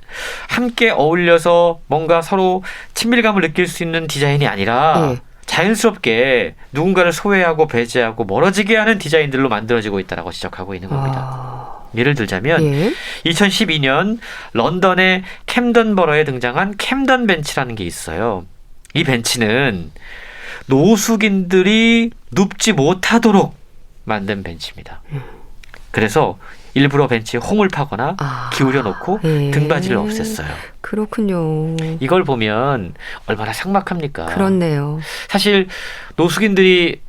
함께 어울려서 뭔가 서로 친밀감을 느낄 수 있는 디자인이 아니라 자연스럽게 누군가를 소외하고 배제하고 멀어지게 하는 디자인들로 만들어지고 있다고 지적하고 있는 겁니다. 예를 들자면 2012년 런던의 캠던버러에 등장한 캠던 벤치라는 게 있어요. 이 벤치는 노숙인들이 눕지 못하도록 만든 벤치입니다. 그래서 일부러 벤치에 홈을 파거나 기울여 놓고 등받이를 없앴어요. 그렇군요. 이걸 보면 얼마나 삭막합니까? 그렇네요. 사실 노숙인들이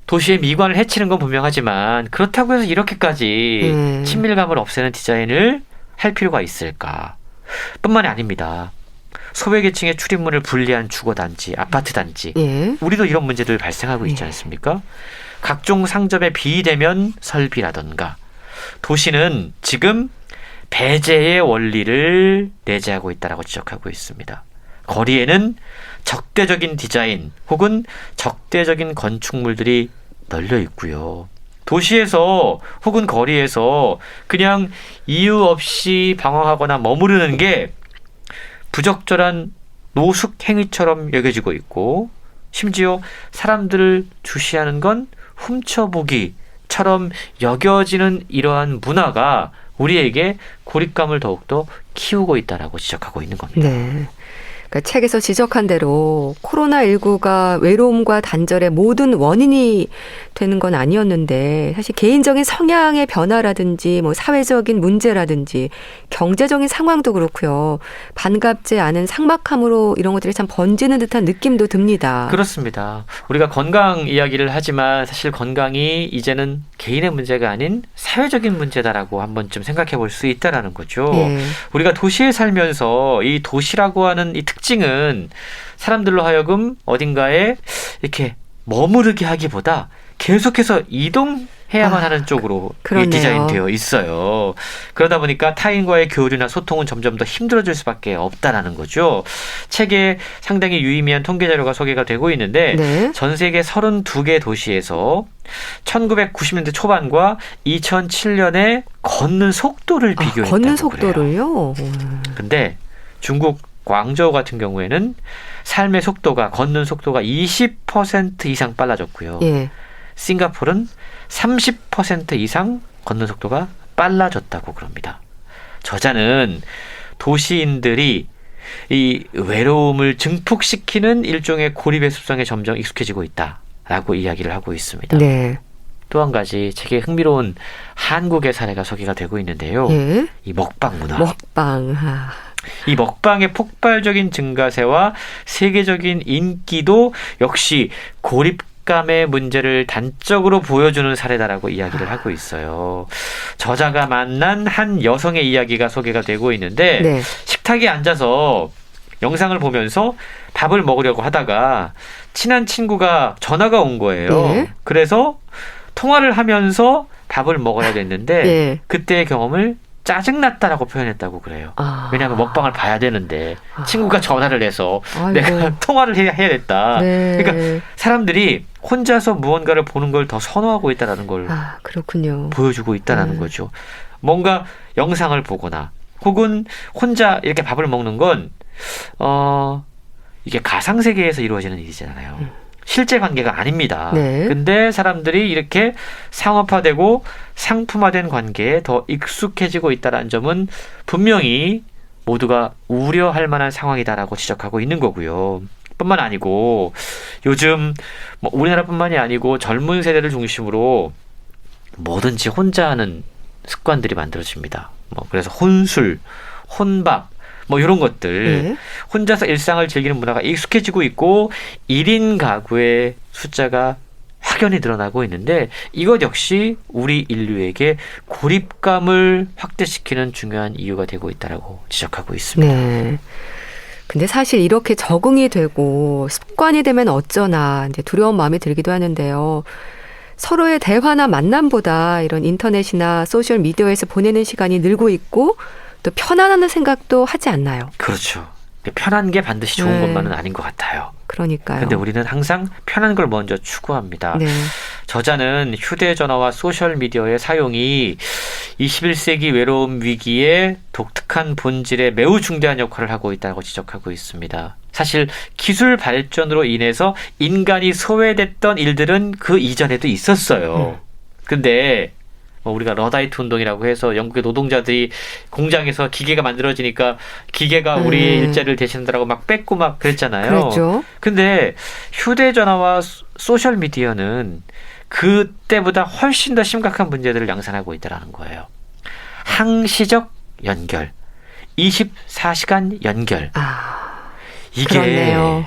도시의 미관을 해치는 건 분명하지만 그렇다고 해서 이렇게까지 친밀감을 없애는 디자인을 할 필요가 있을까? 뿐만이 아닙니다. 소외계층의 출입문을 분리한 주거단지, 아파트단지 우리도 이런 문제들 발생하고 있지 않습니까? 각종 상점의 비대면 설비라던가 도시는 지금 배제의 원리를 내재하고 있다고 지적하고 있습니다. 거리에는 적대적인 디자인 혹은 적대적인 건축물들이 널려 있고요. 도시에서 혹은 거리에서 그냥 이유 없이 방황하거나 머무르는 게 부적절한 노숙 행위처럼 여겨지고 있고 심지어 사람들을 주시하는 건 훔쳐보기처럼 여겨지는 이러한 문화가 우리에게 고립감을 더욱더 키우고 있다라고 지적하고 있는 겁니다. 네. 그러니까 책에서 지적한 대로 코로나19가 외로움과 단절의 모든 원인이 되는 건 아니었는데 사실 개인적인 성향의 변화라든지 뭐 사회적인 문제라든지 경제적인 상황도 그렇고요. 반갑지 않은 삭막함으로 이런 것들이 참 번지는 듯한 느낌도 듭니다. 그렇습니다. 우리가 건강 이야기를 하지만 사실 건강이 이제는 개인의 문제가 아닌 사회적인 문제다라고 한 번쯤 생각해 볼 수 있다라는 거죠. 우리가 도시에 살면서 이 도시라고 하는 이 특징은 사람들로 하여금 어딘가에 이렇게 머무르게 하기보다 계속해서 이동해야만 하는 쪽으로 디자인되어 있어요. 그러다 보니까 타인과의 교류나 소통은 점점 더 힘들어질 수밖에 없다라는 거죠. 책에 상당히 유의미한 통계 자료가 소개가 되고 있는데 네. 전 세계 32개 도시에서 1990년대 초반과 2007년에 걷는 속도를 비교했다고 걷는 속도를요? 근데 중국 광저우 같은 경우에는 삶의 속도가 걷는 속도가 20% 이상 빨라졌고요. 예. 싱가포르는 30% 이상 걷는 속도가 빨라졌다고 그럽니다. 저자는 도시인들이 이 외로움을 증폭시키는 일종의 고립의 습성에 점점 익숙해지고 있다라고 이야기를 하고 있습니다. 네. 또 한 가지 책에 흥미로운 한국의 사례가 소개가 되고 있는데요. 예? 이 먹방 문화. 먹방. 이 먹방의 폭발적인 증가세와 세계적인 인기도 역시 고립감의 문제를 단적으로 보여주는 사례다라고 이야기를 하고 있어요. 저자가 만난 한 여성의 이야기가 소개가 되고 있는데 네. 식탁에 앉아서 영상을 보면서 밥을 먹으려고 하다가 친한 친구가 전화가 온 거예요. 네. 그래서 통화를 하면서 밥을 먹어야 됐는데 네. 그때의 경험을 짜증났다라고 표현했다고 그래요. 왜냐하면 먹방을 봐야 되는데 친구가 전화를 해서 내가 통화를 해야 됐다. 네. 그러니까 사람들이 혼자서 무언가를 보는 걸 더 선호하고 있다는 걸 그렇군요. 보여주고 있다는 거죠. 뭔가 영상을 보거나 혹은 혼자 이렇게 밥을 먹는 건 이게 가상세계에서 이루어지는 일이잖아요. 실제 관계가 아닙니다. 네. 근데 사람들이 이렇게 상업화되고 상품화된 관계에 더 익숙해지고 있다는 점은 분명히 모두가 우려할 만한 상황이다라고 지적하고 있는 거고요. 뿐만 아니고 요즘 우리나라뿐만이 아니고 젊은 세대를 중심으로 뭐든지 혼자 하는 습관들이 만들어집니다. 그래서 혼술, 혼밥 이런 것들 네. 혼자서 일상을 즐기는 문화가 익숙해지고 있고 1인 가구의 숫자가 확연히 늘어나고 있는데 이것 역시 우리 인류에게 고립감을 확대시키는 중요한 이유가 되고 있다라고 지적하고 있습니다. 네. 근데 사실 이렇게 적응이 되고 습관이 되면 어쩌나 이제 두려운 마음이 들기도 하는데요. 서로의 대화나 만남보다 이런 인터넷이나 소셜 미디어에서 보내는 시간이 늘고 있고 또 편안하는 생각도 하지 않나요? 그렇죠. 편한 게 반드시 좋은 것만은 아닌 것 같아요. 그러니까요. 근데 우리는 항상 편한 걸 먼저 추구합니다. 네. 저자는 휴대전화와 소셜미디어의 사용이 21세기 외로움 위기에 독특한 본질에 매우 중대한 역할을 하고 있다고 지적하고 있습니다. 사실 기술 발전으로 인해서 인간이 소외됐던 일들은 그 이전에도 있었어요. 근데 우리가 러다이트 운동이라고 해서 영국의 노동자들이 공장에서 기계가 만들어지니까 기계가 우리 일자리를 대신한다라고 막 뺏고 막 그랬잖아요. 그랬죠. 근데 휴대전화와 소셜미디어는 그때보다 훨씬 더 심각한 문제들을 양산하고 있다는 거예요. 항시적 연결, 24시간 연결. 이게 그렇네요.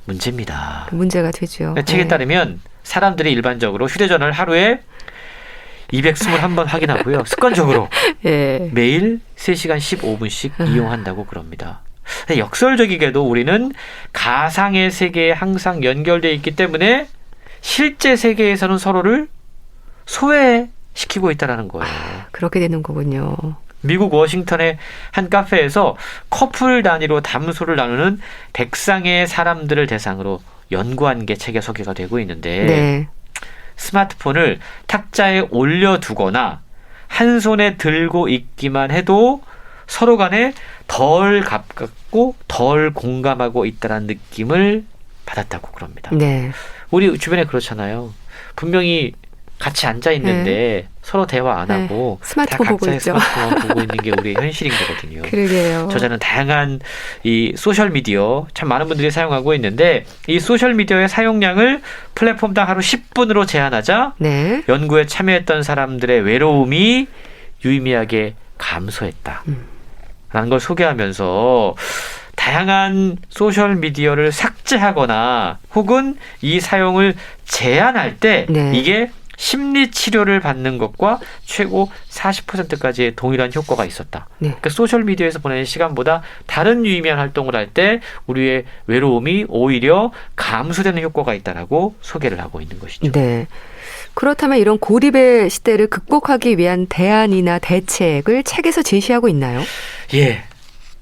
문제입니다. 문제가 되죠. 책에 따르면 사람들이 일반적으로 휴대전화를 하루에 221번 확인하고요. 습관적으로 예. 매일 3시간 15분씩 이용한다고 그럽니다. 역설적이게도 우리는 가상의 세계에 항상 연결되어 있기 때문에 실제 세계에서는 서로를 소외시키고 있다는 거예요. 그렇게 되는 거군요. 미국 워싱턴의 한 카페에서 커플 단위로 담소를 나누는 100쌍의 사람들을 대상으로 연구한 게 책에 소개가 되고 있는데 네. 스마트폰을 탁자에 올려두거나 한 손에 들고 있기만 해도 서로 간에 덜 가깝고 덜 공감하고 있다는 느낌을 받았다고 그럽니다. 네. 우리 주변에 그렇잖아요. 분명히 같이 앉아 있는데 네. 서로 대화 안 하고 스마트폰 다 보고 각자의 있죠. 스마트폰 보고 있는 게 우리의 현실인 거거든요. 그러게요. 저자는 다양한 이 소셜 미디어 참 많은 분들이 사용하고 있는데 이 소셜 미디어의 사용량을 플랫폼당 하루 10분으로 제한하자 네. 연구에 참여했던 사람들의 외로움이 유의미하게 감소했다. 라는 걸 소개하면서 다양한 소셜 미디어를 삭제하거나 혹은 이 사용을 제한할 때 네. 이게 심리 치료를 받는 것과 최고 40%까지의 동일한 효과가 있었다. 네. 그러니까 소셜 미디어에서 보내는 시간보다 다른 유의미한 활동을 할 때 우리의 외로움이 오히려 감소되는 효과가 있다라고 소개를 하고 있는 것이죠. 네. 그렇다면 이런 고립의 시대를 극복하기 위한 대안이나 대책을 책에서 제시하고 있나요? 예.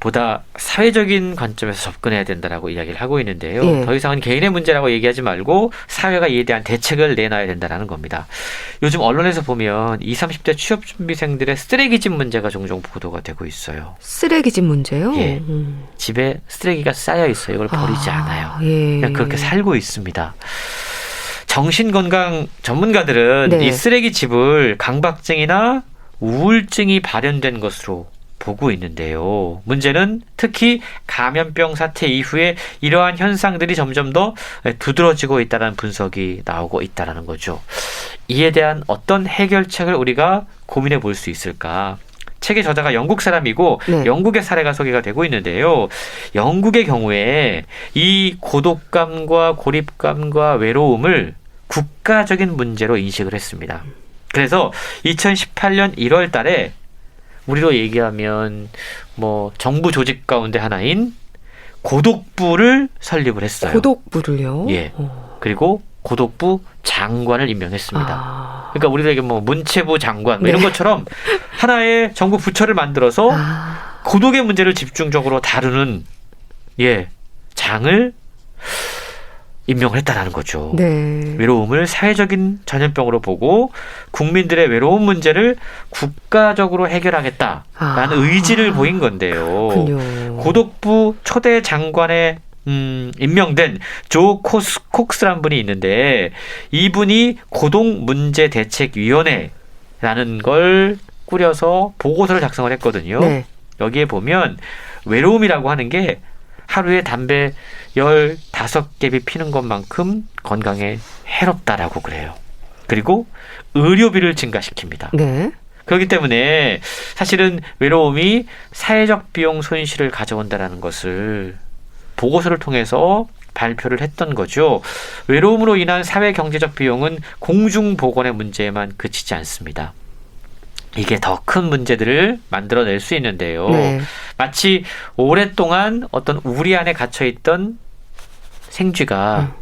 보다 사회적인 관점에서 접근해야 된다라고 이야기를 하고 있는데요. 예. 더 이상은 개인의 문제라고 얘기하지 말고 사회가 이에 대한 대책을 내놔야 된다는 겁니다. 요즘 언론에서 보면 20, 30대 취업준비생들의 쓰레기집 문제가 종종 보도가 되고 있어요. 쓰레기집 문제요? 예. 집에 쓰레기가 쌓여 있어요. 이걸 버리지 않아요. 예. 그냥 그렇게 살고 있습니다. 정신건강 전문가들은 네. 이 쓰레기집을 강박증이나 우울증이 발현된 것으로 보고 있는데요. 문제는 특히 감염병 사태 이후에 이러한 현상들이 점점 더 두드러지고 있다는 분석이 나오고 있다는 거죠. 이에 대한 어떤 해결책을 우리가 고민해 볼 수 있을까? 책의 저자가 영국 사람이고 네. 영국의 사례가 소개가 되고 있는데요. 영국의 경우에 이 고독감과 고립감과 외로움을 국가적인 문제로 인식을 했습니다. 그래서 2018년 1월 달에 우리로 얘기하면 뭐 정부 조직 가운데 하나인 고독부를 설립을 했어요. 고독부를요? 예. 그리고 고독부 장관을 임명했습니다. 그러니까 우리에게 뭐 문체부 장관 뭐 이런 것처럼 하나의 정부 부처를 만들어서 고독의 문제를 집중적으로 다루는 장을 임명을 했다라는 거죠. 네. 외로움을 사회적인 전염병으로 보고 국민들의 외로움 문제를 국가적으로 해결하겠다라는 의지를 보인 건데요. 그렇군요. 고독부 초대 장관에 임명된 조 콕스라는 분이 있는데 이분이 고독문제대책위원회라는 걸 꾸려서 보고서를 작성을 했거든요. 네. 여기에 보면 외로움이라고 하는 게 하루에 담배 15개비 피는 것만큼 건강에 해롭다라고 그래요. 그리고 의료비를 증가시킵니다. 네. 그렇기 때문에 사실은 외로움이 사회적 비용 손실을 가져온다는 것을 보고서를 통해서 발표를 했던 거죠. 외로움으로 인한 사회 경제적 비용은 공중보건의 문제에만 그치지 않습니다. 이게 더 큰 문제들을 만들어낼 수 있는데요. 네. 마치 오랫동안 어떤 우리 안에 갇혀있던 생쥐가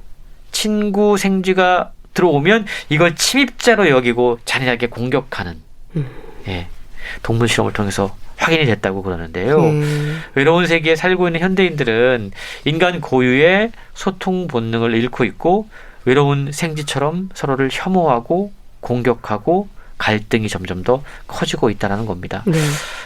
친구 생쥐가 들어오면 이걸 침입자로 여기고 잔인하게 공격하는 동물 실험을 통해서 확인이 됐다고 그러는데요. 외로운 세계에 살고 있는 현대인들은 인간 고유의 소통 본능을 잃고 있고 외로운 생쥐처럼 서로를 혐오하고 공격하고 갈등이 점점 더 커지고 있다는 겁니다. 네.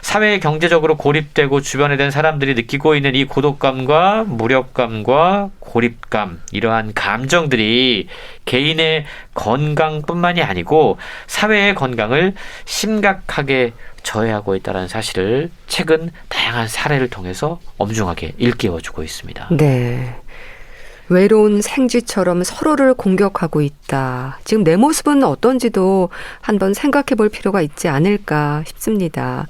사회 경제적으로 고립되고 주변에 된 사람들이 느끼고 있는 이 고독감과 무력감과 고립감, 이러한 감정들이 개인의 건강뿐만이 아니고 사회의 건강을 심각하게 저해하고 있다는 사실을 최근 다양한 사례를 통해서 엄중하게 일깨워주고 있습니다. 네. 외로운 생쥐처럼 서로를 공격하고 있다. 지금 내 모습은 어떤지도 한번 생각해 볼 필요가 있지 않을까 싶습니다.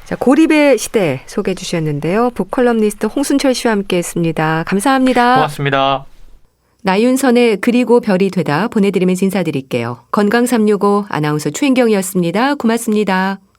자, 고립의 시대 소개해 주셨는데요. 북컬럼니스트 홍순철 씨와 함께했습니다. 감사합니다. 고맙습니다. 나윤선의 그리고 별이 되다 보내드리면서 인사드릴게요. 건강365 아나운서 최인경이었습니다. 고맙습니다.